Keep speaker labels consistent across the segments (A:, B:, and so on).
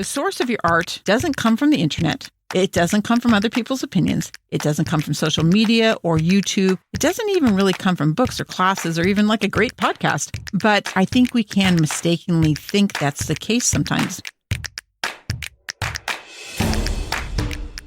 A: The source of your art doesn't come from the internet. It doesn't come from other people's opinions. It doesn't come from social media or YouTube. It doesn't even really come from books or classes or even like a great podcast. But I think we can mistakenly think that's the case sometimes.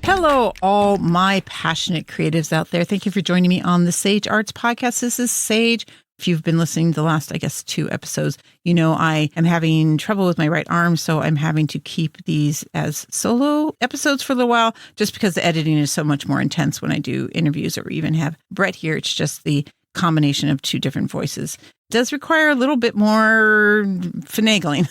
A: Hello, all my passionate creatives out there. Thank you for joining me on the Sage Arts Podcast. This is Sage. If you've been listening to the last, 2 episodes, you know I am having trouble with my right arm, so I'm having to keep these as solo episodes for a little while, just because the editing is so much more intense when I do interviews or even have Brett here. It's just the combination of 2 different voices. It does require a little bit more finagling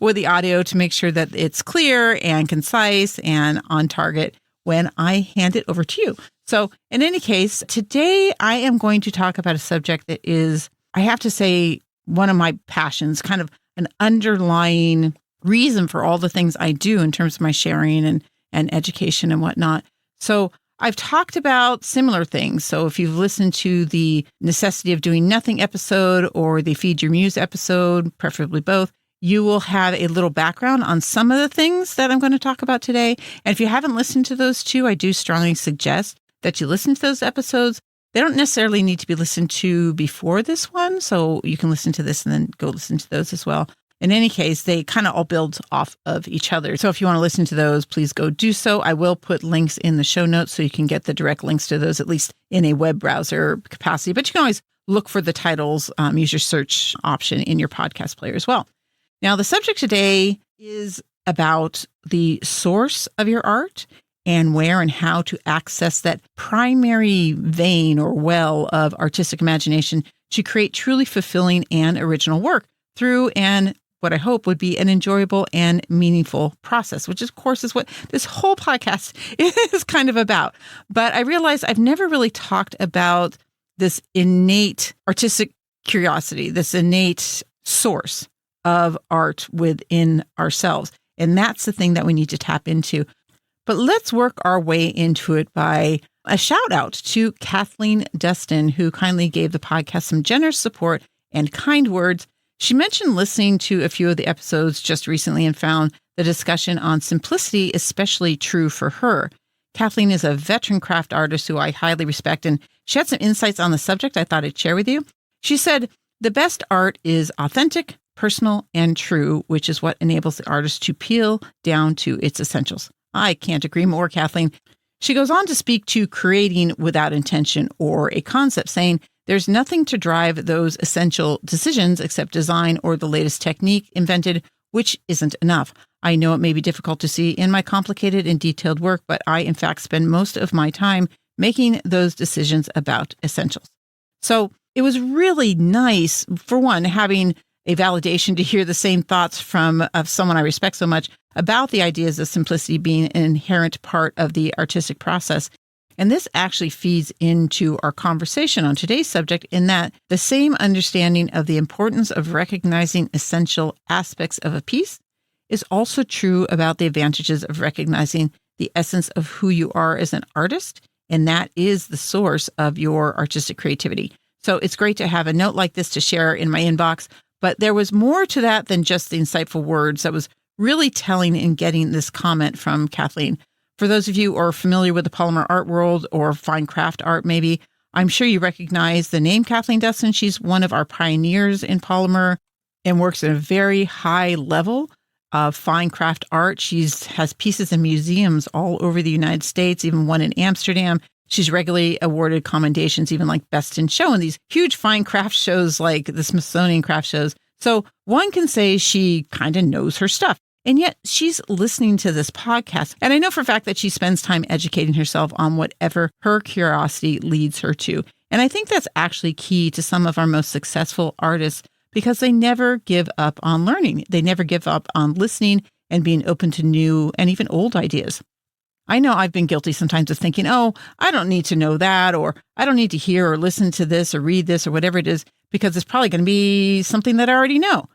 A: with the audio to make sure that it's clear and concise and on target when I hand it over to you. So in any case, today I am going to talk about a subject that is, I have to say, one of my passions, kind of an underlying reason for all the things I do in terms of my sharing and education and whatnot. So I've talked about similar things. So if you've listened to the Necessity of Doing Nothing episode or the Feed Your Muse episode, preferably both, you will have a little background on some of the things that I'm going to talk about today. And if you haven't listened to those 2, I do strongly suggest that you listen to those episodes. They don't necessarily need to be listened to before this one, so you can listen to this and then go listen to those as well. In any case, they kind of all build off of each other. So if you want to listen to those, please go do so. I will put links in the show notes so you can get the direct links to those, at least in a web browser capacity. But you can always look for the titles, use your search option in your podcast player as well. Now, the subject today is about the source of your art and where and how to access that primary vein or well of artistic imagination to create truly fulfilling and original work through what I hope would be an enjoyable and meaningful process, which of course is what this whole podcast is kind of about. But I realized I've never really talked about this innate artistic curiosity, this innate source of art within ourselves. And that's the thing that we need to tap into. But let's work our way into it by a shout out to Kathleen Dustin, who kindly gave the podcast some generous support and kind words. She mentioned listening to a few of the episodes just recently and found the discussion on simplicity especially true for her. Kathleen is a veteran craft artist who I highly respect, and she had some insights on the subject I thought I'd share with you. She said, "The best art is authentic, personal, and true, which is what enables the artist to peel down to its essentials." I can't agree more, Kathleen. She goes on to speak to creating without intention or a concept, saying, "There's nothing to drive those essential decisions except design or the latest technique invented, which isn't enough. I know it may be difficult to see in my complicated and detailed work, but I, in fact, spend most of my time making those decisions about essentials." So it was really nice, for one, having a validation to hear the same thoughts of someone I respect so much about the ideas of simplicity being an inherent part of the artistic process. And this actually feeds into our conversation on today's subject, in that the same understanding of the importance of recognizing essential aspects of a piece is also true about the advantages of recognizing the essence of who you are as an artist. And that is the source of your artistic creativity. So it's great to have a note like this to share in my inbox. But there was more to that than just the insightful words that was really telling in getting this comment from Kathleen. For those of you who are familiar with the polymer art world or fine craft art, maybe, I'm sure you recognize the name Kathleen Dustin. She's one of our pioneers in polymer and works at a very high level of fine craft art. She has pieces in museums all over the United States, even one in Amsterdam. She's regularly awarded commendations, even like Best in Show, in these huge fine craft shows like the Smithsonian craft shows. So one can say she kind of knows her stuff. And yet she's listening to this podcast. And I know for a fact that she spends time educating herself on whatever her curiosity leads her to. And I think that's actually key to some of our most successful artists, because they never give up on learning. They never give up on listening and being open to new and even old ideas. I know I've been guilty sometimes of thinking, oh, I don't need to know that, or I don't need to hear or listen to this or read this or whatever it is, because it's probably going to be something that I already know.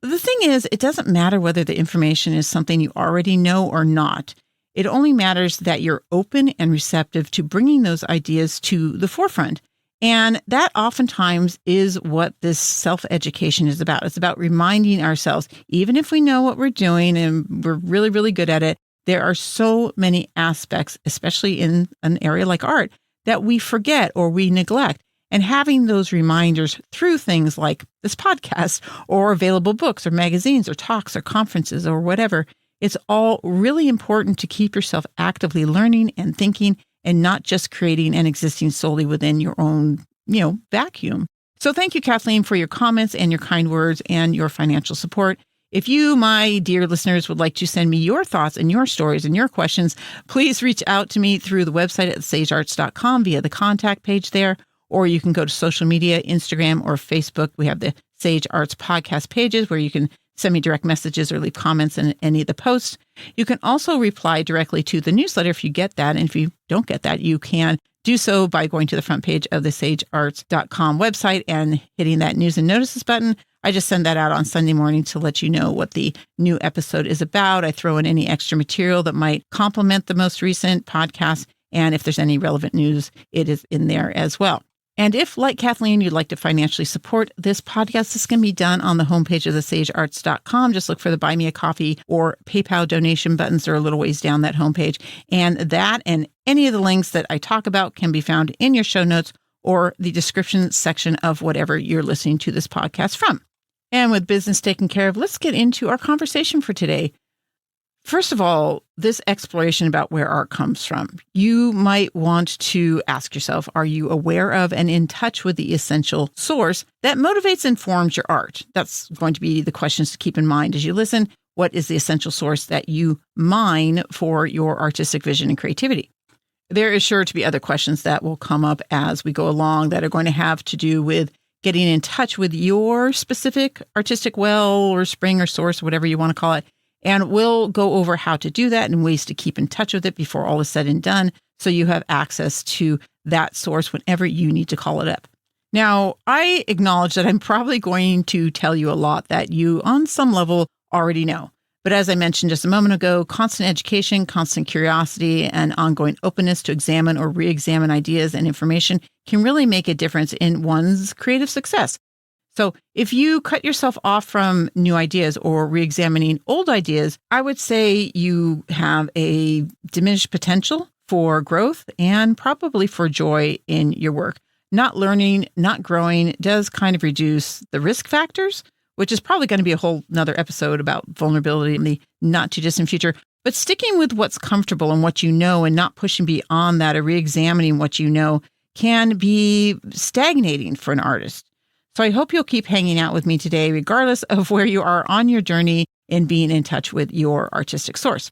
A: But the thing is, it doesn't matter whether the information is something you already know or not. It only matters that you're open and receptive to bringing those ideas to the forefront And that oftentimes is what this self-education is about. It's about reminding ourselves, even if we know what we're doing and we're really, really good at it, there are so many aspects, especially in an area like art, that we forget or we neglect. And having those reminders through things like this podcast or available books or magazines or talks or conferences or whatever, it's all really important to keep yourself actively learning and thinking and not just creating and existing solely within your own, vacuum. So thank you, Kathleen, for your comments and your kind words and your financial support. If you, my dear listeners, would like to send me your thoughts and your stories and your questions, please reach out to me through the website at sagearts.com via the contact page there, or you can go to social media, Instagram or Facebook. We have the Sage Arts podcast pages where you can send me direct messages or leave comments in any of the posts. You can also reply directly to the newsletter if you get that. And if you don't get that, you can do so by going to the front page of the sagearts.com website and hitting that news and notices button. I just send that out on Sunday morning to let you know what the new episode is about. I throw in any extra material that might complement the most recent podcast. And if there's any relevant news, it is in there as well. And if, like Kathleen, you'd like to financially support this podcast, this can be done on the homepage of the sagearts.com. Just look for the Buy Me a Coffee or PayPal donation buttons. They're a little ways down that homepage. And that and any of the links that I talk about can be found in your show notes or the description section of whatever you're listening to this podcast from. And with business taken care of, let's get into our conversation for today. First of all, this exploration about where art comes from. You might want to ask yourself, are you aware of and in touch with the essential source that motivates and forms your art? That's going to be the questions to keep in mind as you listen. What is the essential source that you mine for your artistic vision and creativity? There is sure to be other questions that will come up as we go along that are going to have to do with getting in touch with your specific artistic well or spring or source, whatever you want to call it. And we'll go over how to do that and ways to keep in touch with it before all is said and done, so you have access to that source whenever you need to call it up. Now, I acknowledge that I'm probably going to tell you a lot that you, on some level, already know. But as I mentioned just a moment ago, constant education, constant curiosity, and ongoing openness to examine or re-examine ideas and information can really make a difference in one's creative success. So if you cut yourself off from new ideas or re-examining old ideas, I would say you have a diminished potential for growth and probably for joy in your work. Not learning, not growing does kind of reduce the risk factors, which is probably going to be a whole nother episode about vulnerability in the not too distant future. But sticking with what's comfortable and what you know and not pushing beyond that or re-examining what you know can be stagnating for an artist. So I hope you'll keep hanging out with me today, regardless of where you are on your journey in being in touch with your artistic source.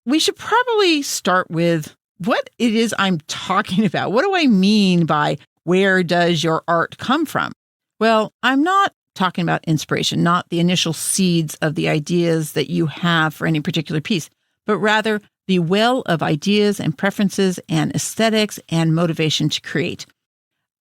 A: We should probably start with what it is I'm talking about. What do I mean by where does your art come from? Well, I'm not talking about inspiration, not the initial seeds of the ideas that you have for any particular piece, but rather the well of ideas and preferences and aesthetics and motivation to create.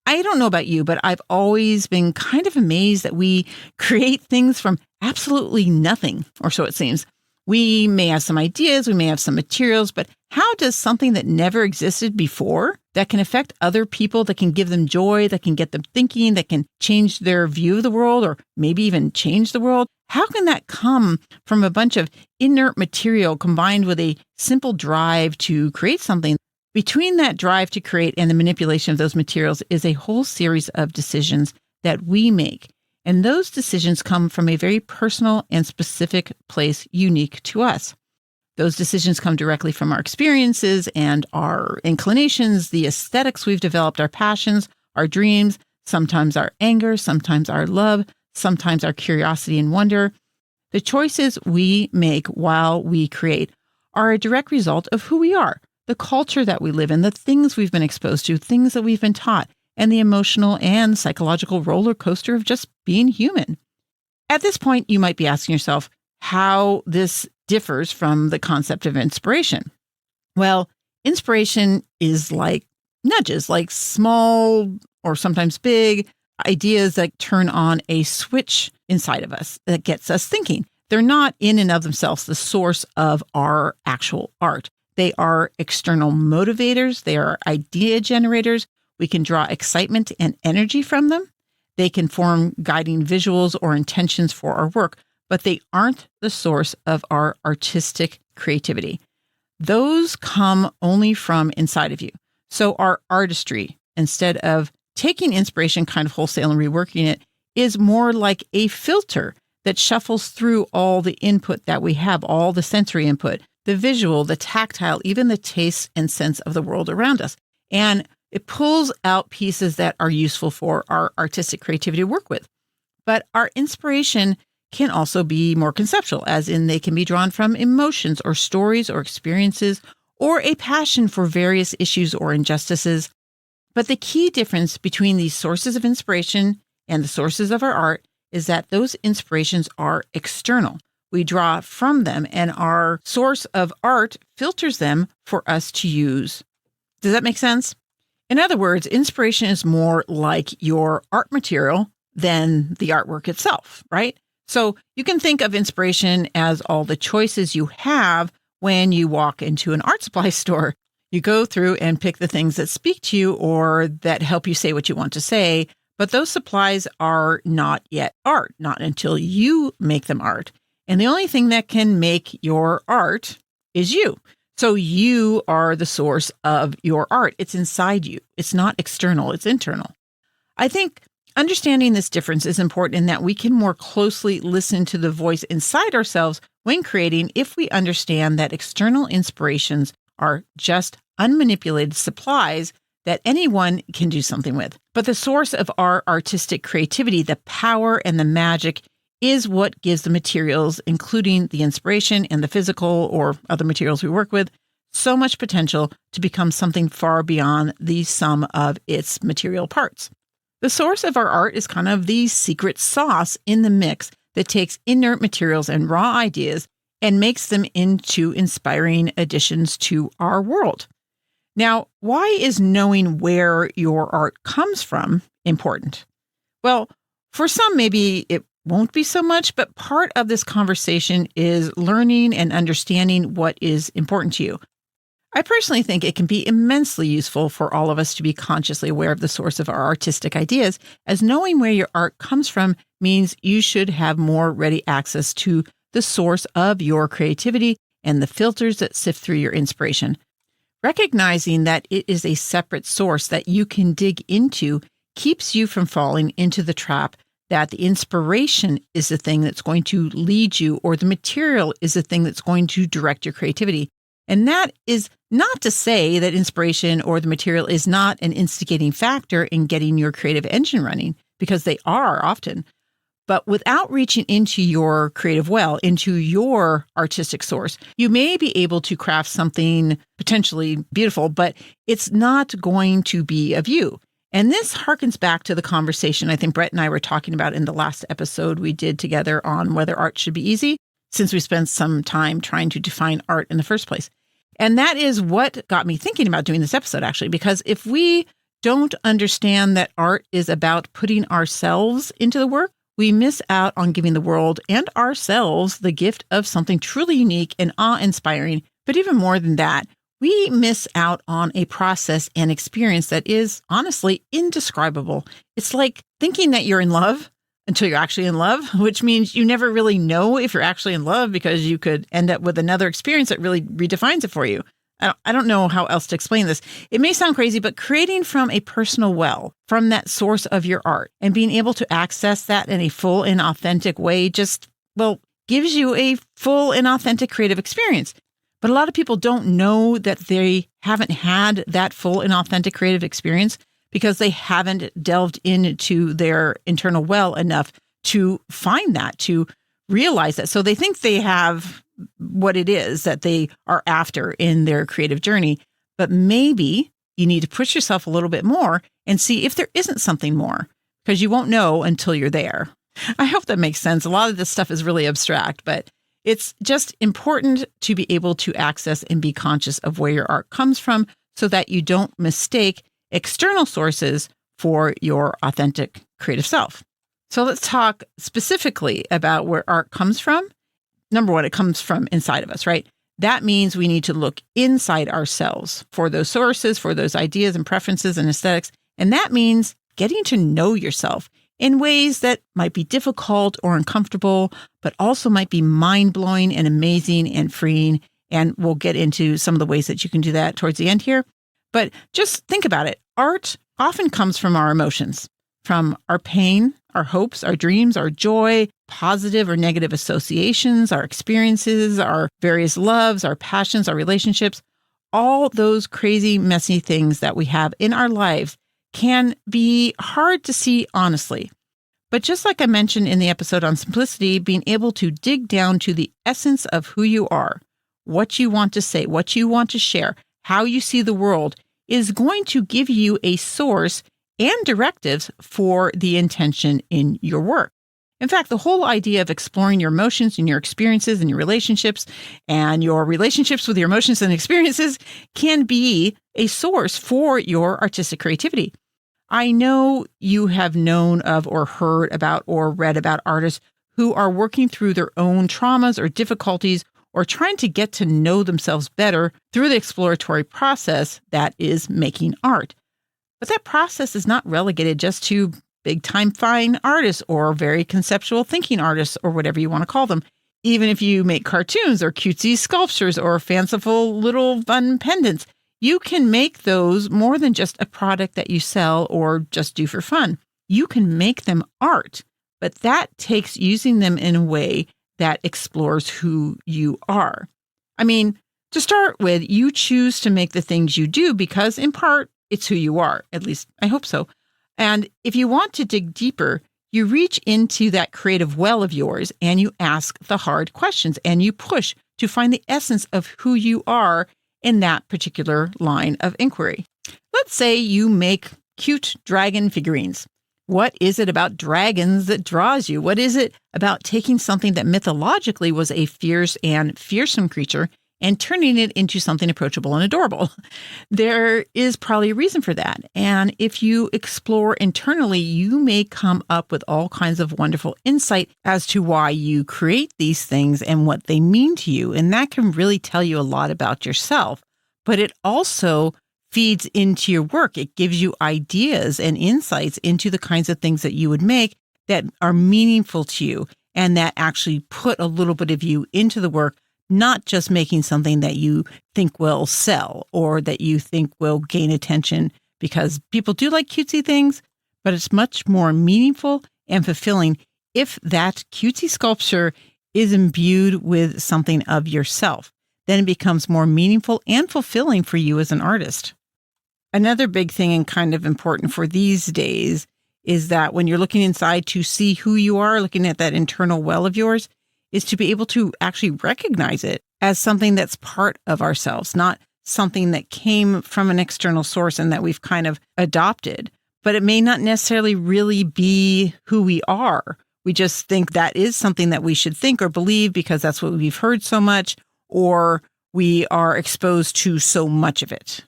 A: I don't know about you, but I've always been kind of amazed that we create things from absolutely nothing, or so it seems. We may have some ideas, we may have some materials, but how does something that never existed before, that can affect other people, that can give them joy, that can get them thinking, that can change their view of the world, or maybe even change the world, how can that come from a bunch of inert material combined with a simple drive to create something? Between that drive to create and the manipulation of those materials is a whole series of decisions that we make. And those decisions come from a very personal and specific place unique to us. Those decisions come directly from our experiences and our inclinations, the aesthetics we've developed, our passions, our dreams, sometimes our anger, sometimes our love, sometimes our curiosity and wonder. The choices we make while we create are a direct result of who we are, the culture that we live in, the things we've been exposed to, things that we've been taught, and the emotional and psychological roller coaster of just being human. At this point, you might be asking yourself how this differs from the concept of inspiration. Well, inspiration is like nudges, like small or sometimes big ideas that turn on a switch inside of us that gets us thinking. They're not in and of themselves the source of our actual art. They are external motivators. They are idea generators. We can draw excitement and energy from them. They can form guiding visuals or intentions for our work, but they aren't the source of our artistic creativity. Those come only from inside of you. So our artistry, instead of taking inspiration kind of wholesale and reworking it, is more like a filter that shuffles through all the input that we have, all the sensory input, the visual, the tactile, even the taste and sense of the world around us. And it pulls out pieces that are useful for our artistic creativity to work with. But our inspiration can also be more conceptual, as in they can be drawn from emotions or stories or experiences or a passion for various issues or injustices. But the key difference between these sources of inspiration and the sources of our art is that those inspirations are external. We draw from them, and our source of art filters them for us to use. Does that make sense? In other words, inspiration is more like your art material than the artwork itself, right? So you can think of inspiration as all the choices you have when you walk into an art supply store. You go through and pick the things that speak to you or that help you say what you want to say, but those supplies are not yet art, not until you make them art. And the only thing that can make your art is you. So you are the source of your art. It's inside you. It's not external, it's internal. I think understanding this difference is important in that we can more closely listen to the voice inside ourselves when creating if we understand that external inspirations are just unmanipulated supplies that anyone can do something with. But the source of our artistic creativity, the power and the magic, is what gives the materials, including the inspiration and the physical or other materials we work with, so much potential to become something far beyond the sum of its material parts. The source of our art is kind of the secret sauce in the mix that takes inert materials and raw ideas and makes them into inspiring additions to our world. Now, why is knowing where your art comes from important? Well, for some, maybe it won't be so much, but part of this conversation is learning and understanding what is important to you. I personally think it can be immensely useful for all of us to be consciously aware of the source of our artistic ideas, as knowing where your art comes from means you should have more ready access to the source of your creativity and the filters that sift through your inspiration. Recognizing that it is a separate source that you can dig into keeps you from falling into the trap that the inspiration is the thing that's going to lead you, or the material is the thing that's going to direct your creativity. And that is not to say that inspiration or the material is not an instigating factor in getting your creative engine running, because they are often. But without reaching into your creative well, into your artistic source, you may be able to craft something potentially beautiful, but it's not going to be of you. And this harkens back to the conversation I think Brett and I were talking about in the last episode we did together on whether art should be easy, since we spent some time trying to define art in the first place. And that is what got me thinking about doing this episode, actually, because if we don't understand that art is about putting ourselves into the work, we miss out on giving the world and ourselves the gift of something truly unique and awe-inspiring. But even more than that, we miss out on a process and experience that is honestly indescribable. It's like thinking that you're in love until you're actually in love, which means you never really know if you're actually in love because you could end up with another experience that really redefines it for you. I don't know how else to explain this. It may sound crazy, but creating from a personal well, from that source of your art, and being able to access that in a full and authentic way just, gives you a full and authentic creative experience. But a lot of people don't know that they haven't had that full and authentic creative experience because they haven't delved into their internal well enough to find that, to realize that. So they think they have what it is that they are after in their creative journey. But maybe you need to push yourself a little bit more and see if there isn't something more, because you won't know until you're there. I hope that makes sense. A lot of this stuff is really abstract, but it's just important to be able to access and be conscious of where your art comes from so that you don't mistake external sources for your authentic creative self. So let's talk specifically about where art comes from. Number one, it comes from inside of us, right? That means we need to look inside ourselves for those sources, for those ideas and preferences and aesthetics, And that means getting to know yourself in ways that might be difficult or uncomfortable, but also might be mind-blowing and amazing and freeing. And we'll get into some of the ways that you can do that towards the end here. But just think about it. Art often comes from our emotions, from our pain, our hopes, our dreams, our joy, positive or negative associations, our experiences, our various loves, our passions, our relationships. All those crazy, messy things that we have in our lives can be hard to see honestly. But just like I mentioned in the episode on simplicity, being able to dig down to the essence of who you are, what you want to say, what you want to share, how you see the world is going to give you a source and directives for the intention in your work. In fact, the whole idea of exploring your emotions and your experiences and your relationships with your emotions and experiences can be a source for your artistic creativity. I know you have known of or heard about or read about artists who are working through their own traumas or difficulties or trying to get to know themselves better through the exploratory process that is making art. But that process is not relegated just to big-time fine artists or very conceptual thinking artists or whatever you want to call them. Even if you make cartoons or cutesy sculptures or fanciful little fun pendants, you can make those more than just a product that you sell or just do for fun. You can make them art, but that takes using them in a way that explores who you are. I mean, to start with, you choose to make the things you do because, in part, it's who you are. At least, I hope so. And if you want to dig deeper, you reach into that creative well of yours and you ask the hard questions and you push to find the essence of who you are in that particular line of inquiry. Let's say you make cute dragon figurines. What is it about dragons that draws you? What is it about taking something that mythologically was a fierce and fearsome creature and turning it into something approachable and adorable? There is probably a reason for that. And if you explore internally, you may come up with all kinds of wonderful insight as to why you create these things and what they mean to you. And that can really tell you a lot about yourself. But it also feeds into your work. It gives you ideas and insights into the kinds of things that you would make that are meaningful to you and that actually put a little bit of you into the work, not just making something that you think will sell or that you think will gain attention, because people do like cutesy things, but it's much more meaningful and fulfilling if that cutesy sculpture is imbued with something of yourself. Then it becomes more meaningful and fulfilling for you as an artist. Another big thing and kind of important for these days is that when you're looking inside to see who you are, looking at that internal well of yours, is to be able to actually recognize it as something that's part of ourselves, not something that came from an external source and that we've kind of adopted. But it may not necessarily really be who we are. We just think that is something that we should think or believe because that's what we've heard so much, or we are exposed to so much of it.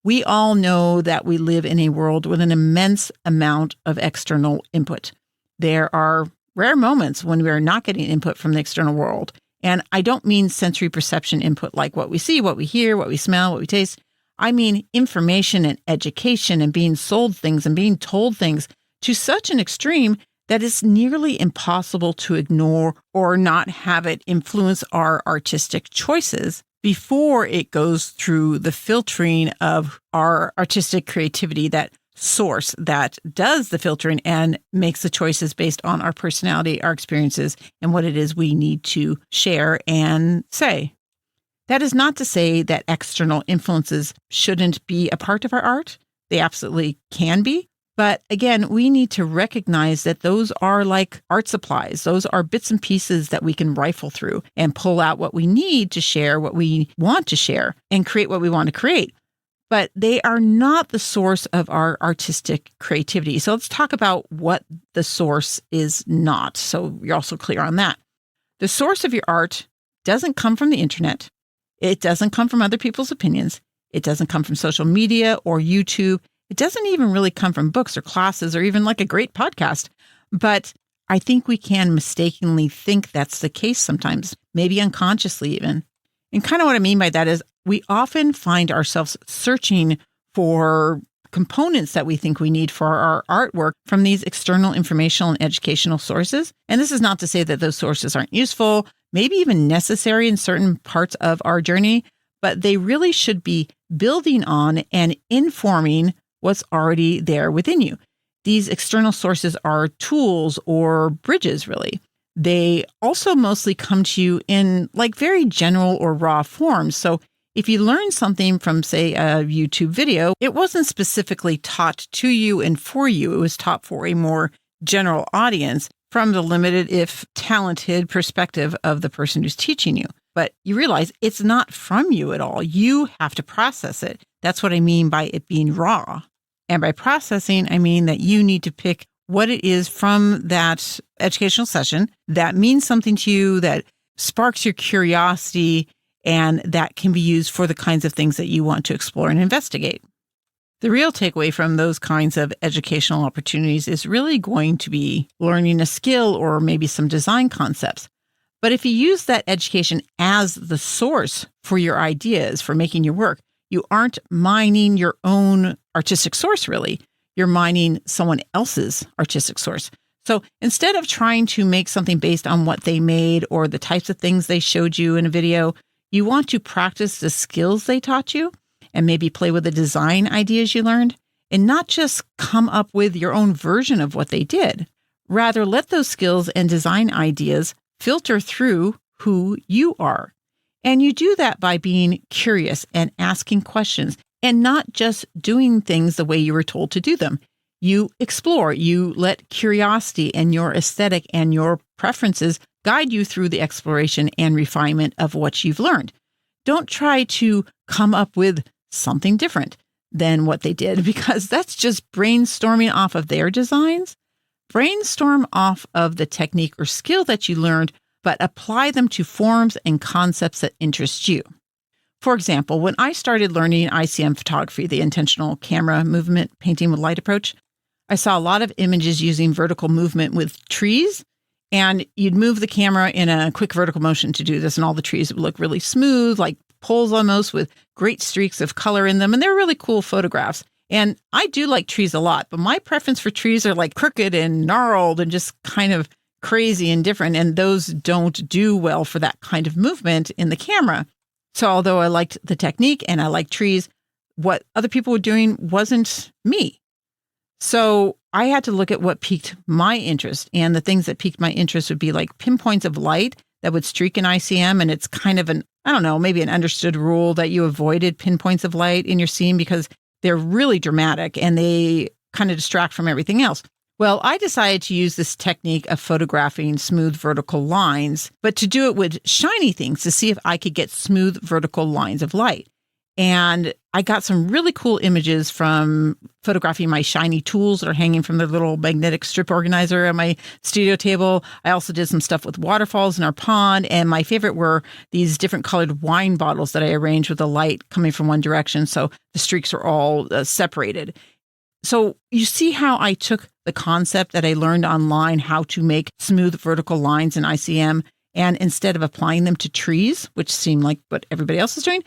A: We all know that we live in a world with an immense amount of external input. There are rare moments when we are not getting input from the external world. And I don't mean sensory perception input like what we see, what we hear, what we smell, what we taste. I mean information and education and being sold things and being told things to such an extreme that it's nearly impossible to ignore or not have it influence our artistic choices before it goes through the filtering of our artistic creativity, that source that does the filtering and makes the choices based on our personality, our experiences, and what it is we need to share and say. That is not to say that external influences shouldn't be a part of our art. They absolutely can be. But again, we need to recognize that those are like art supplies. Those are bits and pieces that we can rifle through and pull out what we need to share, what we want to share, and create what we want to create. But they are not the source of our artistic creativity. So let's talk about what the source is not, so you're also clear on that. The source of your art doesn't come from the internet. It doesn't come from other people's opinions. It doesn't come from social media or YouTube. It doesn't even really come from books or classes or even like a great podcast. But I think we can mistakenly think that's the case sometimes, maybe unconsciously even. And kind of what I mean by that is we often find ourselves searching for components that we think we need for our artwork from these external informational and educational sources. And this is not to say that those sources aren't useful, maybe even necessary in certain parts of our journey, but they really should be building on and informing what's already there within you. These external sources are tools or bridges, really. They also mostly come to you in like very general or raw forms. So if you learn something from, say, a YouTube video, it wasn't specifically taught to you and for you. It was taught for a more general audience from the limited, if talented, perspective of the person who's teaching you. But you realize it's not from you at all. You have to process it. That's what I mean by it being raw. And by processing, I mean that you need to pick what it is from that educational session that means something to you, that sparks your curiosity, and that can be used for the kinds of things that you want to explore and investigate. The real takeaway from those kinds of educational opportunities is really going to be learning a skill or maybe some design concepts. But if you use that education as the source for your ideas, for making your work, you aren't mining your own artistic source, really. You're mining someone else's artistic source. So instead of trying to make something based on what they made or the types of things they showed you in a video, you want to practice the skills they taught you and maybe play with the design ideas you learned and not just come up with your own version of what they did. Rather, let those skills and design ideas filter through who you are. And you do that by being curious and asking questions and not just doing things the way you were told to do them. You explore, you let curiosity and your aesthetic and your preferences guide you through the exploration and refinement of what you've learned. Don't try to come up with something different than what they did, because that's just brainstorming off of their designs. Brainstorm off of the technique or skill that you learned, but apply them to forms and concepts that interest you. For example, when I started learning ICM photography, the intentional camera movement painting with light approach, I saw a lot of images using vertical movement with trees, and you'd move the camera in a quick vertical motion to do this, and all the trees would look really smooth, like poles almost, with great streaks of color in them, and they're really cool photographs. And I do like trees a lot, but my preference for trees are like crooked and gnarled and just kind of crazy and different, and those don't do well for that kind of movement in the camera. So although I liked the technique and I liked trees, what other people were doing wasn't me. So I had to look at what piqued my interest, and the things that piqued my interest would be like pinpoints of light that would streak in ICM. And it's kind of maybe an understood rule that you avoided pinpoints of light in your scene because they're really dramatic and they kind of distract from everything else. Well, I decided to use this technique of photographing smooth vertical lines, but to do it with shiny things to see if I could get smooth vertical lines of light. And I got some really cool images from photographing my shiny tools that are hanging from the little magnetic strip organizer on my studio table. I also did some stuff with waterfalls in our pond. And my favorite were these different colored wine bottles that I arranged with the light coming from one direction. So the streaks are all separated. So you see how I took the concept that I learned online, how to make smooth vertical lines in ICM, and instead of applying them to trees, which seemed like what everybody else is doing,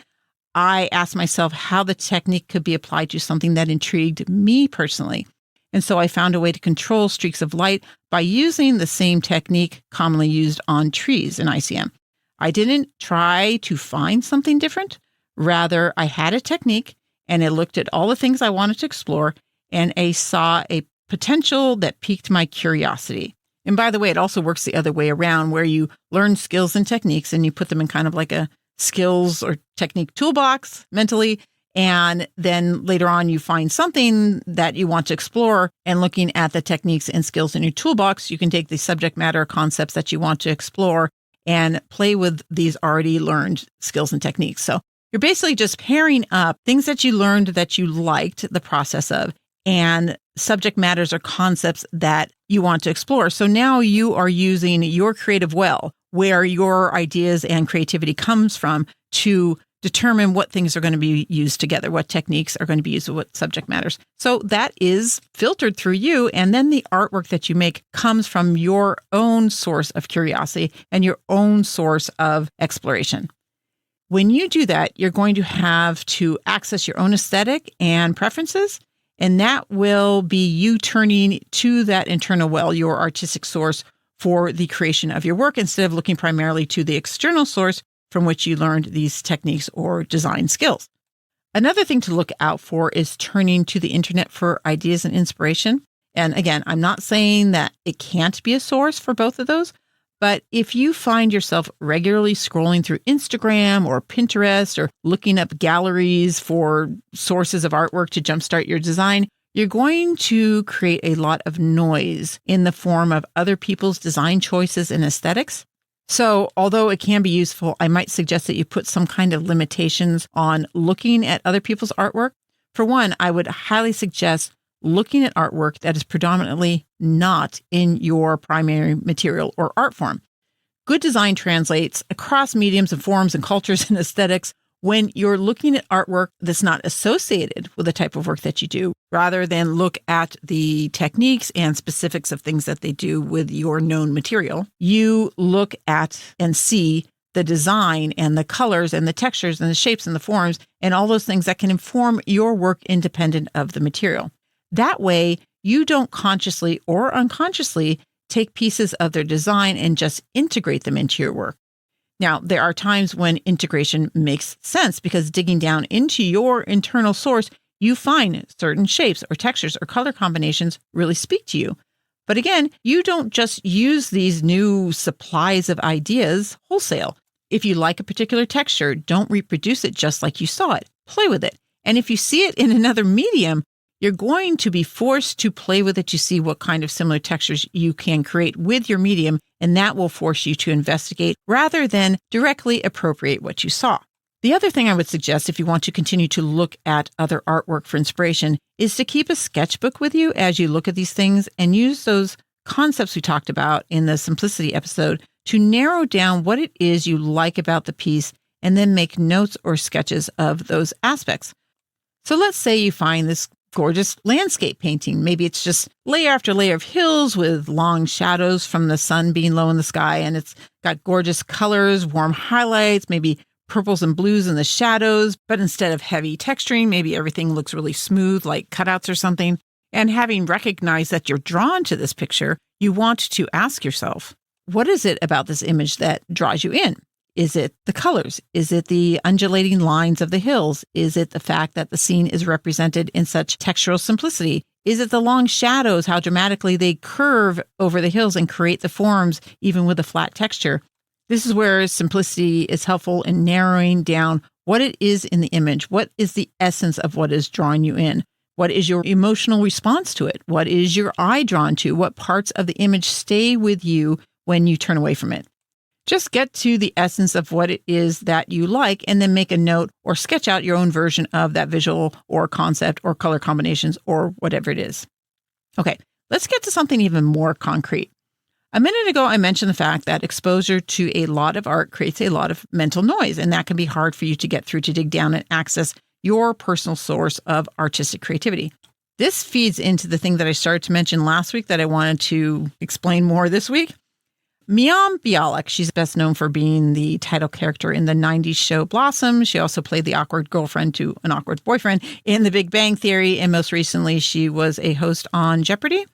A: I asked myself how the technique could be applied to something that intrigued me personally. And so I found a way to control streaks of light by using the same technique commonly used on trees in ICM. I didn't try to find something different. Rather, I had a technique and I looked at all the things I wanted to explore, and I saw a potential that piqued my curiosity. And by the way, it also works the other way around, where you learn skills and techniques and you put them in kind of like a skills or technique toolbox mentally. And then later on, you find something that you want to explore, and looking at the techniques and skills in your toolbox, you can take the subject matter concepts that you want to explore and play with these already learned skills and techniques. So you're basically just pairing up things that you learned that you liked the process of and subject matters or concepts that you want to explore. So now you are using your creative well, where your ideas and creativity comes from, to determine what things are going to be used together, what techniques are going to be used with what subject matters. So that is filtered through you. And then the artwork that you make comes from your own source of curiosity and your own source of exploration. When you do that, you're going to have to access your own aesthetic and preferences, And that will be you turning to that internal well, your artistic source, for the creation of your work instead of looking primarily to the external source from which you learned these techniques or design skills. Another thing to look out for is turning to the internet for ideas and inspiration. And again, I'm not saying that it can't be a source for both of those, but if you find yourself regularly scrolling through Instagram or Pinterest or looking up galleries for sources of artwork to jumpstart your design, you're going to create a lot of noise in the form of other people's design choices and aesthetics. So although it can be useful, I might suggest that you put some kind of limitations on looking at other people's artwork. For one, I would highly suggest looking at artwork that is predominantly not in your primary material or art form. Good design translates across mediums and forms and cultures and aesthetics when you're looking at artwork that's not associated with the type of work that you do, rather than look at the techniques and specifics of things that they do with your known material. You look at and see the design and the colors and the textures and the shapes and the forms and all those things that can inform your work independent of the material. That way, you don't consciously or unconsciously take pieces of their design and just integrate them into your work. Now, there are times when integration makes sense because digging down into your internal source, you find certain shapes or textures or color combinations really speak to you. But again, you don't just use these new supplies of ideas wholesale. If you like a particular texture, don't reproduce it just like you saw it. Play with it. And if you see it in another medium, you're going to be forced to play with it to see what kind of similar textures you can create with your medium, and that will force you to investigate rather than directly appropriate what you saw. The other thing I would suggest if you want to continue to look at other artwork for inspiration is to keep a sketchbook with you as you look at these things and use those concepts we talked about in the simplicity episode to narrow down what it is you like about the piece and then make notes or sketches of those aspects. So let's say you find this gorgeous landscape painting. Maybe it's just layer after layer of hills with long shadows from the sun being low in the sky, and it's got gorgeous colors, warm highlights, maybe purples and blues in the shadows, but instead of heavy texturing, maybe everything looks really smooth like cutouts or something. And having recognized that you're drawn to this picture, you want to ask yourself, what is it about this image that draws you in? Is it the colors? Is it the undulating lines of the hills? Is it the fact that the scene is represented in such textural simplicity? Is it the long shadows, how dramatically they curve over the hills and create the forms, even with a flat texture? This is where simplicity is helpful in narrowing down what it is in the image. What is the essence of what is drawing you in? What is your emotional response to it? What is your eye drawn to? What parts of the image stay with you when you turn away from it? Just get to the essence of what it is that you like and then make a note or sketch out your own version of that visual or concept or color combinations or whatever it is. Okay, let's get to something even more concrete. A minute ago, I mentioned the fact that exposure to a lot of art creates a lot of mental noise, and that can be hard for you to get through to dig down and access your personal source of artistic creativity. This feeds into the thing that I started to mention last week that I wanted to explain more this week. Mayim Bialik, she's best known for being the title character in the 90s show Blossom. She also played the awkward girlfriend to an awkward boyfriend in The Big Bang Theory, and most recently she was a host on Jeopardy!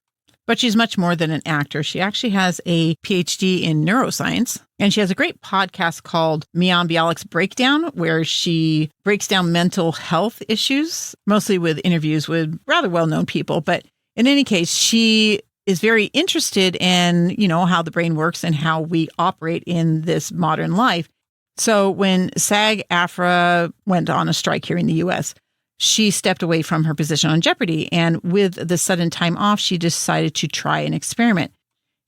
A: But she's much more than an actor. She actually has a PhD in neuroscience, and she has a great podcast called Mayim Bialik's Breakdown, where she breaks down mental health issues, mostly with interviews with rather well-known people. But in any case, she is very interested in, how the brain works and how we operate in this modern life. So when SAG-AFTRA went on a strike here in the U.S., she stepped away from her position on Jeopardy! And with the sudden time off, she decided to try an experiment.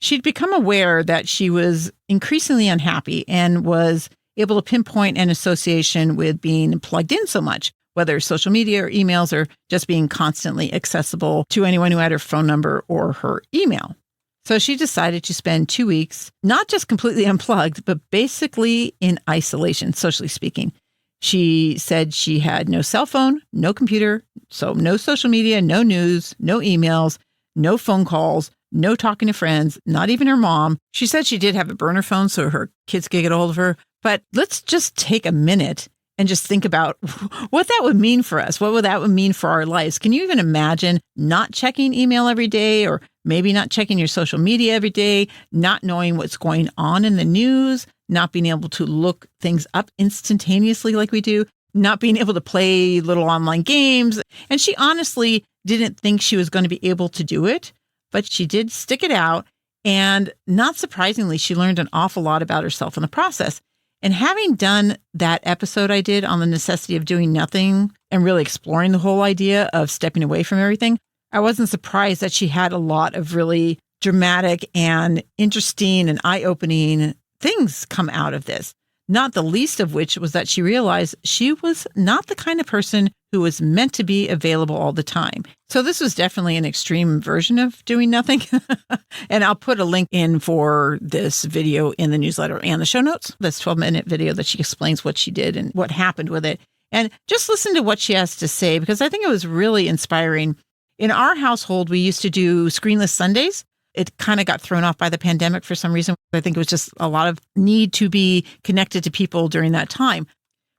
A: She'd become aware that she was increasingly unhappy and was able to pinpoint an association with being plugged in so much, whether social media or emails or just being constantly accessible to anyone who had her phone number or her email. So she decided to spend 2 weeks, not just completely unplugged, but basically in isolation, socially speaking. She said she had no cell phone, no computer, so no social media, no news, no emails, no phone calls, no talking to friends, not even her mom. She said she did have a burner phone so her kids could get a hold of her. But let's just take a minute and just think about what that would mean for us. What would that would mean for our lives? Can you even imagine not checking email every day, or maybe not checking your social media every day, not knowing what's going on in the news, not being able to look things up instantaneously like we do, not being able to play little online games? And she honestly didn't think she was going to be able to do it, but she did stick it out. And not surprisingly, she learned an awful lot about herself in the process. And having done that episode I did on the necessity of doing nothing and really exploring the whole idea of stepping away from everything, I wasn't surprised that she had a lot of really dramatic and interesting and eye-opening things come out of this. Not the least of which was that she realized she was not the kind of person who was meant to be available all the time. So this was definitely an extreme version of doing nothing. And I'll put a link in for this video in the newsletter and the show notes, this 12-minute video that she explains what she did and what happened with it. And just listen to what she has to say, because I think it was really inspiring. In our household, we used to do screenless Sundays. It kind of got thrown off by the pandemic for some reason. I think it was just a lot of need to be connected to people during that time.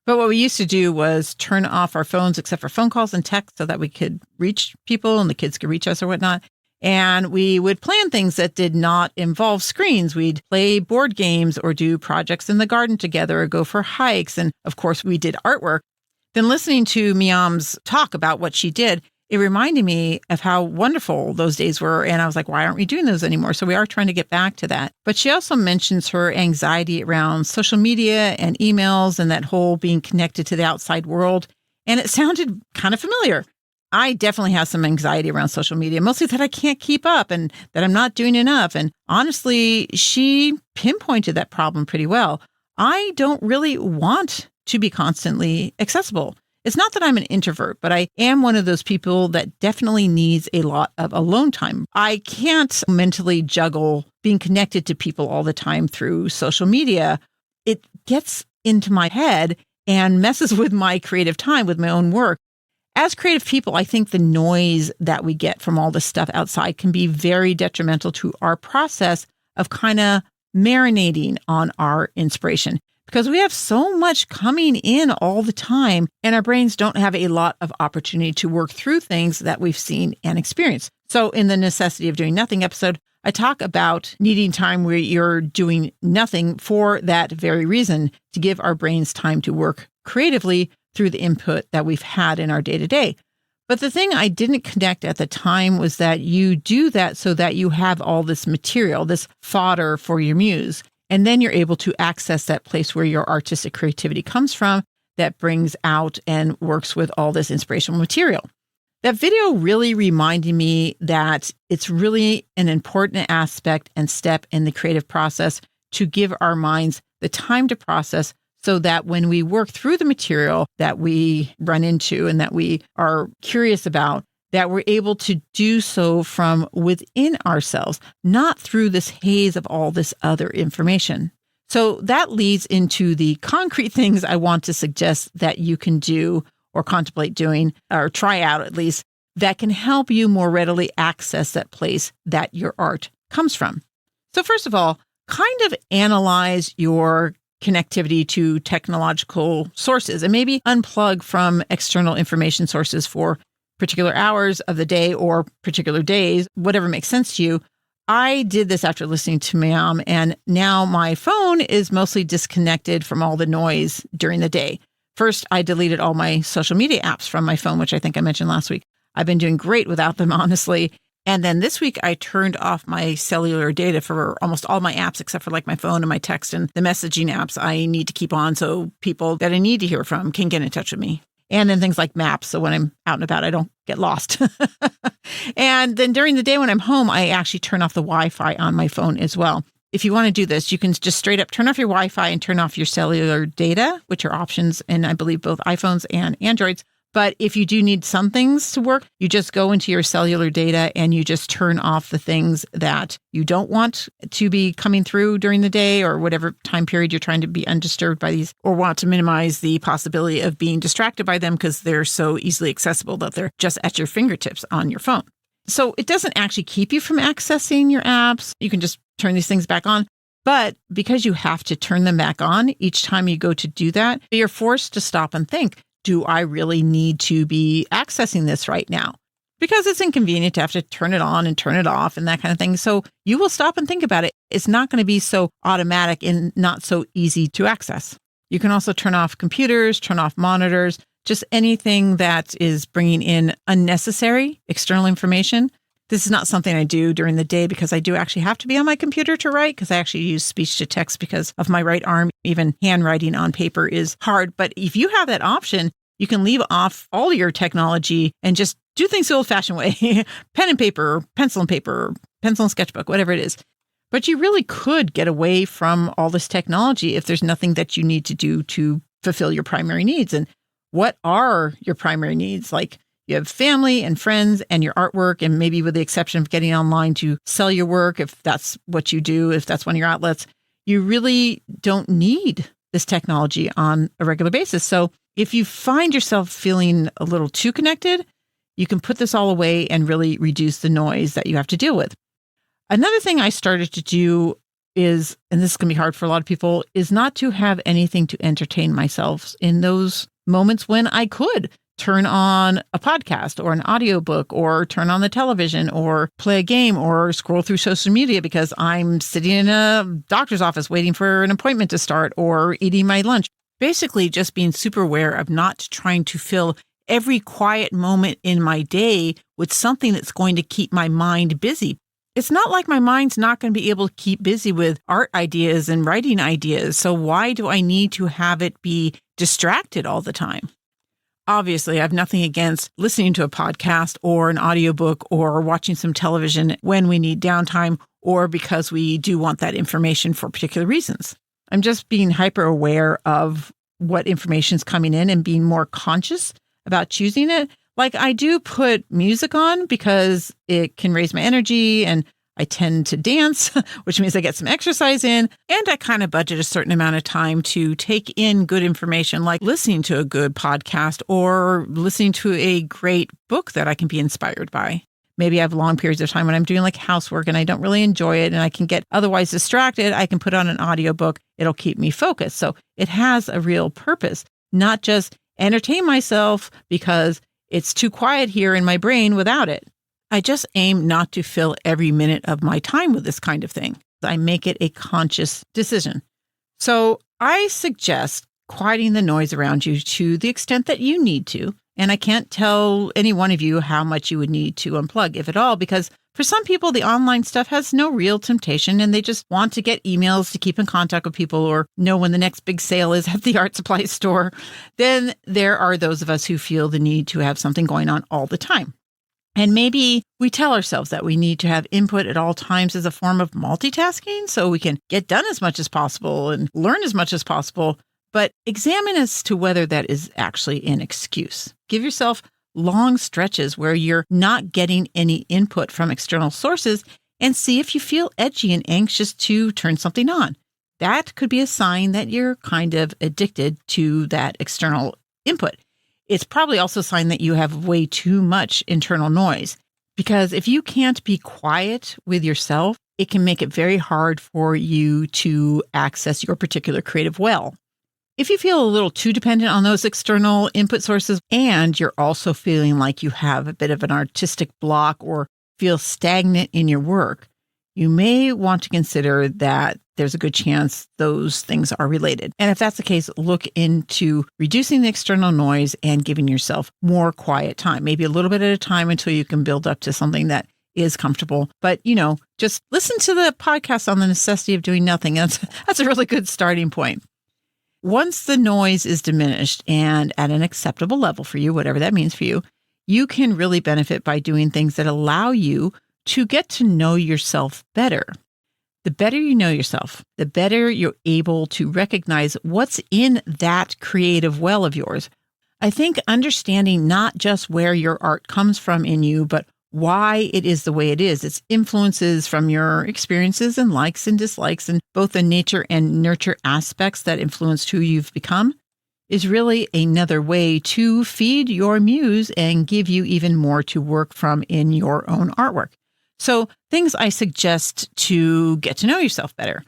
A: But what we used to do was turn off our phones except for phone calls and text so that we could reach people and the kids could reach us or whatnot. And we would plan things that did not involve screens. We'd play board games or do projects in the garden together or go for hikes. And of course, we did artwork. Then listening to Miam's talk about what she did, it reminded me of how wonderful those days were. And I was like, why aren't we doing those anymore? So we are trying to get back to that. But she also mentions her anxiety around social media and emails and that whole being connected to the outside world. And it sounded kind of familiar. I definitely have some anxiety around social media, mostly that I can't keep up and that I'm not doing enough. And honestly, she pinpointed that problem pretty well. I don't really want to be constantly accessible. It's not that I'm an introvert, but I am one of those people that definitely needs a lot of alone time. I can't mentally juggle being connected to people all the time through social media. It gets into my head and messes with my creative time, with my own work. As creative people, I think the noise that we get from all this stuff outside can be very detrimental to our process of kind of marinating on our inspiration. Because we have so much coming in all the time, and our brains don't have a lot of opportunity to work through things that we've seen and experienced. So in the Necessity of Doing Nothing episode, I talk about needing time where you're doing nothing for that very reason, to give our brains time to work creatively through the input that we've had in our day-to-day. But the thing I didn't connect at the time was that you do that so that you have all this material, this fodder for your muse. And then you're able to access that place where your artistic creativity comes from that brings out and works with all this inspirational material. That video really reminded me that it's really an important aspect and step in the creative process to give our minds the time to process, so that when we work through the material that we run into and that we are curious about, that we're able to do so from within ourselves, not through this haze of all this other information. So that leads into the concrete things I want to suggest that you can do or contemplate doing, or try out at least, that can help you more readily access that place that your art comes from. So first of all, kind of analyze your connectivity to technological sources and maybe unplug from external information sources for particular hours of the day or particular days, whatever makes sense to you. I did this after listening to Miam, and now my phone is mostly disconnected from all the noise during the day. First, I deleted all my social media apps from my phone, which I think I mentioned last week. I've been doing great without them, honestly. And then this week, I turned off my cellular data for almost all my apps, except for like my phone and my text and the messaging apps I need to keep on so people that I need to hear from can get in touch with me. And then things like maps, so when I'm out and about, I don't get lost. And then during the day when I'm home, I actually turn off the Wi-Fi on my phone as well. If you want to do this, you can just straight up turn off your Wi-Fi and turn off your cellular data, which are options in, I believe, both iPhones and Androids. But if you do need some things to work, you just go into your cellular data and you just turn off the things that you don't want to be coming through during the day or whatever time period you're trying to be undisturbed by these, or want to minimize the possibility of being distracted by them because they're so easily accessible that they're just at your fingertips on your phone. So it doesn't actually keep you from accessing your apps. You can just turn these things back on. But because you have to turn them back on each time you go to do that, you're forced to stop and think, do I really need to be accessing this right now? Because it's inconvenient to have to turn it on and turn it off and that kind of thing. So you will stop and think about it. It's not going to be so automatic and not so easy to access. You can also turn off computers, turn off monitors, just anything that is bringing in unnecessary external information. This is not something I do during the day because I do actually have to be on my computer to write because I actually use speech to text because of my right arm. Even handwriting on paper is hard. But if you have that option, you can leave off all your technology and just do things the old-fashioned way. Pen and paper, pencil and sketchbook, whatever it is. But you really could get away from all this technology if there's nothing that you need to do to fulfill your primary needs. And what are your primary needs? Like you have family and friends and your artwork, and maybe with the exception of getting online to sell your work, if that's what you do, if that's one of your outlets, you really don't need this technology on a regular basis. So if you find yourself feeling a little too connected, you can put this all away and really reduce the noise that you have to deal with. Another thing I started to do is, and this is going to be hard for a lot of people, is not to have anything to entertain myself in those moments when I could turn on a podcast or an audiobook or turn on the television or play a game or scroll through social media because I'm sitting in a doctor's office waiting for an appointment to start or eating my lunch. Basically, just being super aware of not trying to fill every quiet moment in my day with something that's going to keep my mind busy. It's not like my mind's not going to be able to keep busy with art ideas and writing ideas. So why do I need to have it be distracted all the time? Obviously, I have nothing against listening to a podcast or an audiobook or watching some television when we need downtime or because we do want that information for particular reasons. I'm just being hyper aware of what information is coming in and being more conscious about choosing it. Like I do put music on because it can raise my energy and I tend to dance, which means I get some exercise in, and I kind of budget a certain amount of time to take in good information, like listening to a good podcast or listening to a great book that I can be inspired by. Maybe I have long periods of time when I'm doing like housework and I don't really enjoy it and I can get otherwise distracted. I can put on an audiobook. It'll keep me focused. So it has a real purpose, not just entertain myself because it's too quiet here in my brain without it. I just aim not to fill every minute of my time with this kind of thing. I make it a conscious decision. So I suggest quieting the noise around you to the extent that you need to. And I can't tell any one of you how much you would need to unplug, if at all, because for some people, the online stuff has no real temptation and they just want to get emails to keep in contact with people or know when the next big sale is at the art supply store. Then there are those of us who feel the need to have something going on all the time. And maybe we tell ourselves that we need to have input at all times as a form of multitasking so we can get done as much as possible and learn as much as possible. But examine as to whether that is actually an excuse. Give yourself long stretches where you're not getting any input from external sources and see if you feel edgy and anxious to turn something on. That could be a sign that you're kind of addicted to that external input. It's probably also a sign that you have way too much internal noise, because if you can't be quiet with yourself, it can make it very hard for you to access your particular creative well. If you feel a little too dependent on those external input sources and you're also feeling like you have a bit of an artistic block or feel stagnant in your work, you may want to consider that there's a good chance those things are related. And if that's the case, look into reducing the external noise and giving yourself more quiet time, maybe a little bit at a time until you can build up to something that is comfortable. But, just listen to the podcast on the necessity of doing nothing. That's a really good starting point. Once the noise is diminished and at an acceptable level for you, whatever that means for you, you can really benefit by doing things that allow you to get to know yourself better. The better you know yourself, the better you're able to recognize what's in that creative well of yours. I think understanding not just where your art comes from in you, but why it is the way it is, its influences from your experiences and likes and dislikes, and both the nature and nurture aspects that influenced who you've become, is really another way to feed your muse and give you even more to work from in your own artwork. So things I suggest to get to know yourself better.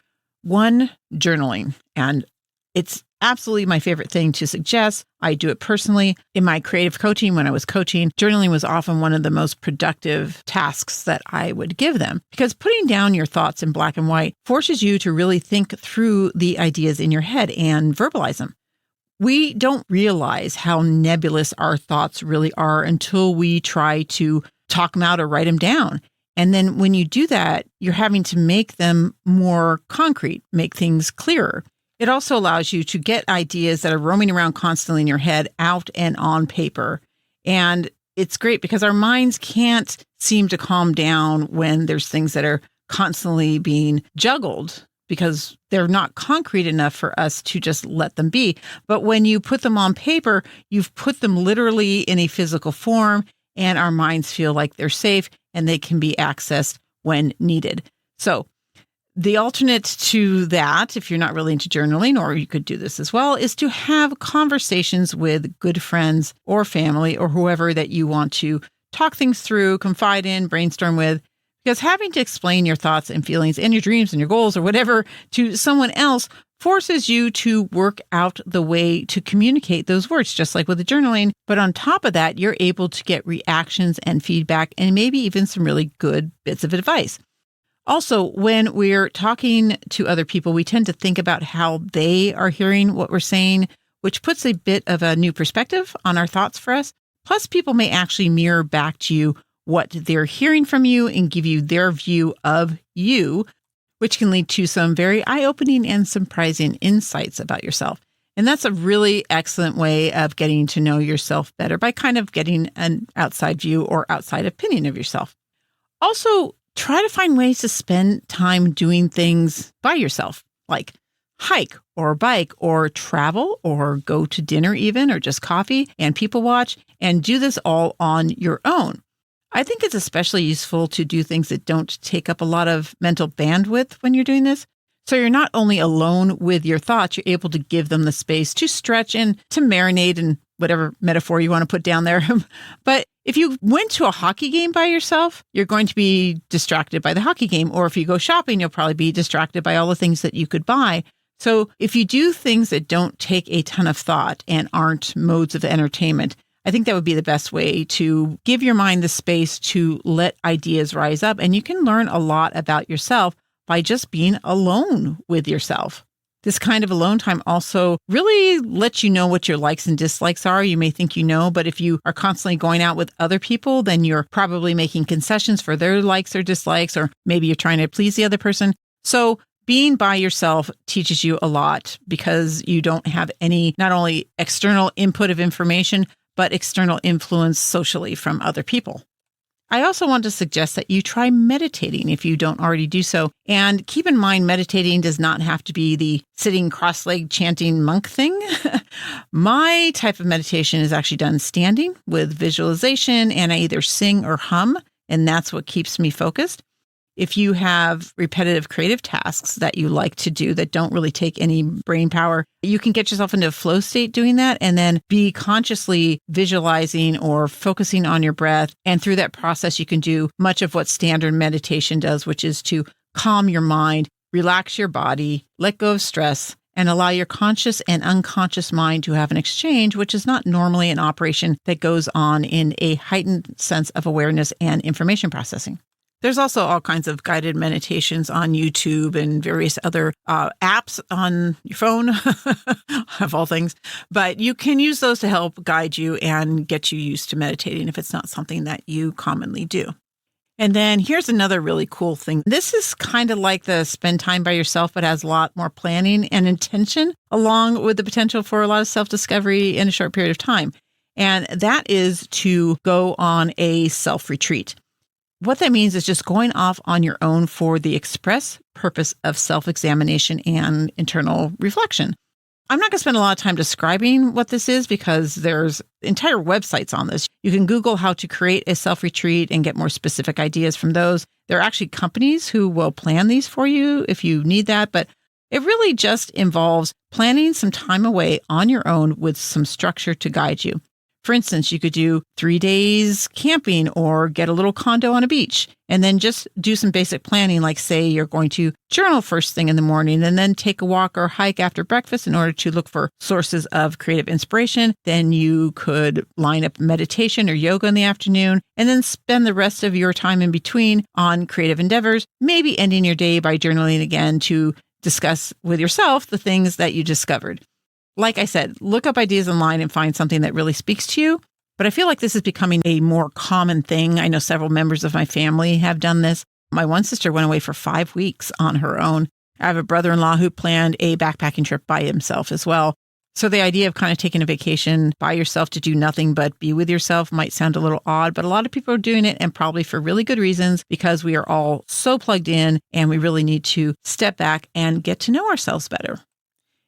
A: One, journaling. And it's absolutely my favorite thing to suggest. I do it personally. In my creative coaching, when I was coaching, journaling was often one of the most productive tasks that I would give them, because putting down your thoughts in black and white forces you to really think through the ideas in your head and verbalize them. We don't realize how nebulous our thoughts really are until we try to talk them out or write them down. And then when you do that, you're having to make them more concrete, make things clearer. It also allows you to get ideas that are roaming around constantly in your head out and on paper. And it's great because our minds can't seem to calm down when there's things that are constantly being juggled, because they're not concrete enough for us to just let them be. But when you put them on paper, you've put them literally in a physical form, and our minds feel like they're safe and they can be accessed when needed. So the alternate to that, if you're not really into journaling, or you could do this as well, is to have conversations with good friends or family or whoever that you want to talk things through, confide in, brainstorm with. Because having to explain your thoughts and feelings and your dreams and your goals or whatever to someone else forces you to work out the way to communicate those words, just like with the journaling. But on top of that, you're able to get reactions and feedback and maybe even some really good bits of advice. Also, when we're talking to other people, we tend to think about how they are hearing what we're saying, which puts a bit of a new perspective on our thoughts for us. Plus, people may actually mirror back to you what they're hearing from you and give you their view of you, which can lead to some very eye-opening and surprising insights about yourself. And that's a really excellent way of getting to know yourself better, by kind of getting an outside view or outside opinion of yourself. Also, try to find ways to spend time doing things by yourself, like hike or bike or travel or go to dinner even, or just coffee and people watch, and do this all on your own. I think it's especially useful to do things that don't take up a lot of mental bandwidth when you're doing this. So you're not only alone with your thoughts, you're able to give them the space to stretch and to marinate, and whatever metaphor you want to put down there. But if you went to a hockey game by yourself, you're going to be distracted by the hockey game. Or if you go shopping, you'll probably be distracted by all the things that you could buy. So if you do things that don't take a ton of thought and aren't modes of entertainment, I think that would be the best way to give your mind the space to let ideas rise up. And you can learn a lot about yourself by just being alone with yourself. This kind of alone time also really lets you know what your likes and dislikes are. You may think you know, but if you are constantly going out with other people, then you're probably making concessions for their likes or dislikes, or maybe you're trying to please the other person. So being by yourself teaches you a lot, because you don't have any, not only external input of information, but external influence socially from other people. I also want to suggest that you try meditating if you don't already do so. And keep in mind, meditating does not have to be the sitting cross-legged chanting monk thing. My type of meditation is actually done standing with visualization, and I either sing or hum, and that's what keeps me focused. If you have repetitive creative tasks that you like to do that don't really take any brain power, you can get yourself into a flow state doing that, and then be consciously visualizing or focusing on your breath. And through that process, you can do much of what standard meditation does, which is to calm your mind, relax your body, let go of stress, and allow your conscious and unconscious mind to have an exchange, which is not normally an operation that goes on in a heightened sense of awareness and information processing. There's also all kinds of guided meditations on YouTube and various other apps on your phone, of all things. But you can use those to help guide you and get you used to meditating if it's not something that you commonly do. And then here's another really cool thing. This is kind of like the spend time by yourself, but has a lot more planning and intention, along with the potential for a lot of self-discovery in a short period of time. And that is to go on a self-retreat. What that means is just going off on your own for the express purpose of self-examination and internal reflection. I'm not going to spend a lot of time describing what this is, because there's entire websites on this. You can Google how to create a self-retreat and get more specific ideas from those. There are actually companies who will plan these for you if you need that, but it really just involves planning some time away on your own with some structure to guide you. For instance, you could do 3 days camping or get a little condo on a beach and then just do some basic planning, like say you're going to journal first thing in the morning and then take a walk or hike after breakfast in order to look for sources of creative inspiration. Then you could line up meditation or yoga in the afternoon and then spend the rest of your time in between on creative endeavors, maybe ending your day by journaling again to discuss with yourself the things that you discovered. Like I said, look up ideas online and find something that really speaks to you. But I feel like this is becoming a more common thing. I know several members of my family have done this. My one sister went away for 5 weeks on her own. I have a brother-in-law who planned a backpacking trip by himself as well. So the idea of kind of taking a vacation by yourself to do nothing but be with yourself might sound a little odd, but a lot of people are doing it, and probably for really good reasons, because we are all so plugged in and we really need to step back and get to know ourselves better.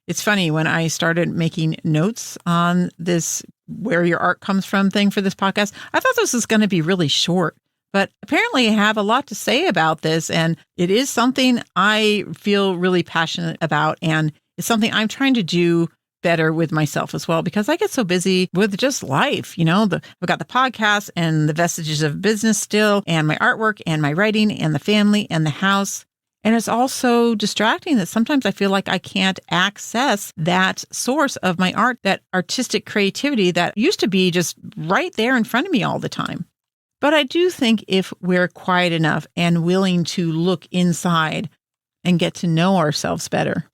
A: It's funny, when I started making notes on this where your art comes from thing for this podcast, I thought this was going to be really short, but apparently I have a lot to say about this, and it is something I feel really passionate about, and it's something I'm trying to do better with myself as well, because I get so busy with just life. I've got the podcast and the vestiges of business still, and my artwork and my writing and the family and the house. And it's also distracting that sometimes I feel like I can't access that source of my art, that artistic creativity that used to be just right there in front of me all the time. But I do think if we're quiet enough and willing to look inside and get to know ourselves better,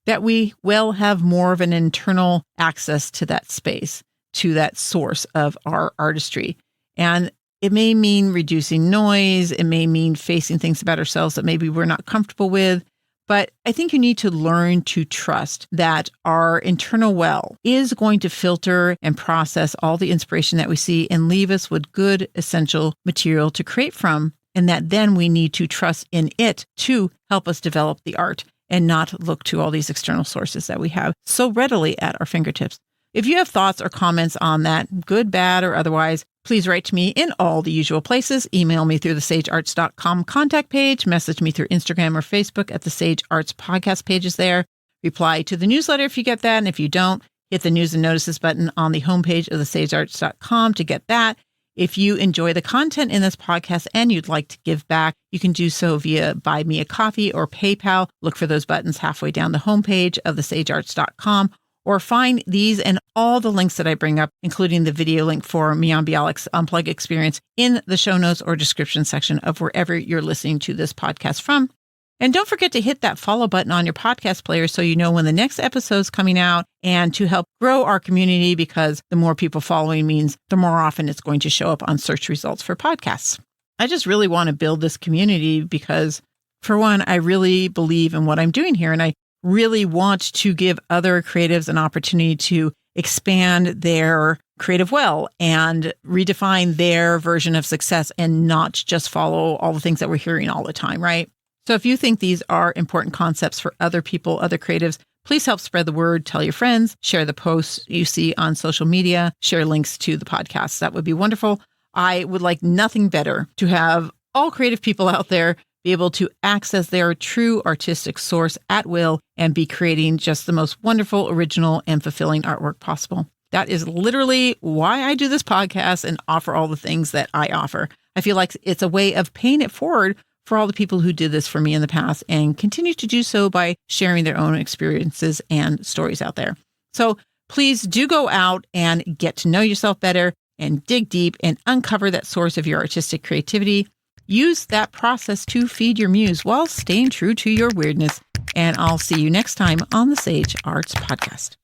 A: that we will have more of an internal access to that space, to that source of our artistry. And it may mean reducing noise. It may mean facing things about ourselves that maybe we're not comfortable with. But I think you need to learn to trust that our internal well is going to filter and process all the inspiration that we see and leave us with good, essential material to create from. And that then we need to trust in it to help us develop the art and not look to all these external sources that we have so readily at our fingertips. If you have thoughts or comments on that, good, bad, or otherwise, please write to me in all the usual places. Email me through the sagearts.com contact page, message me through Instagram or Facebook at the Sage Arts podcast pages there. Reply to the newsletter if you get that, and if you don't, hit the news and notices button on the homepage of the sagearts.com to get that. If you enjoy the content in this podcast and you'd like to give back, you can do so via Buy Me a Coffee or PayPal. Look for those buttons halfway down the homepage of the sagearts.com. Or find these and all the links that I bring up, including the video link for Mian Bialik's Unplug experience, in the show notes or description section of wherever you're listening to this podcast from. And don't forget to hit that follow button on your podcast player so you know when the next episode's coming out, and to help grow our community, because the more people following means the more often it's going to show up on search results for podcasts. I just really want to build this community because, for one, I really believe in what I'm doing here, and I really want to give other creatives an opportunity to expand their creative well and redefine their version of success and not just follow all the things that we're hearing all the time, right? So if you think these are important concepts for other people, other creatives, please help spread the word, tell your friends, share the posts you see on social media, share links to the podcast. That would be wonderful. I would like nothing better to have all creative people out there be able to access their true artistic source at will and be creating just the most wonderful, original, and fulfilling artwork possible. That is literally why I do this podcast and offer all the things that I offer. I feel like it's a way of paying it forward for all the people who did this for me in the past and continue to do so by sharing their own experiences and stories out there. So please do go out and get to know yourself better and dig deep and uncover that source of your artistic creativity. Use that process to feed your muse while staying true to your weirdness. And I'll see you next time on the Sage Arts Podcast.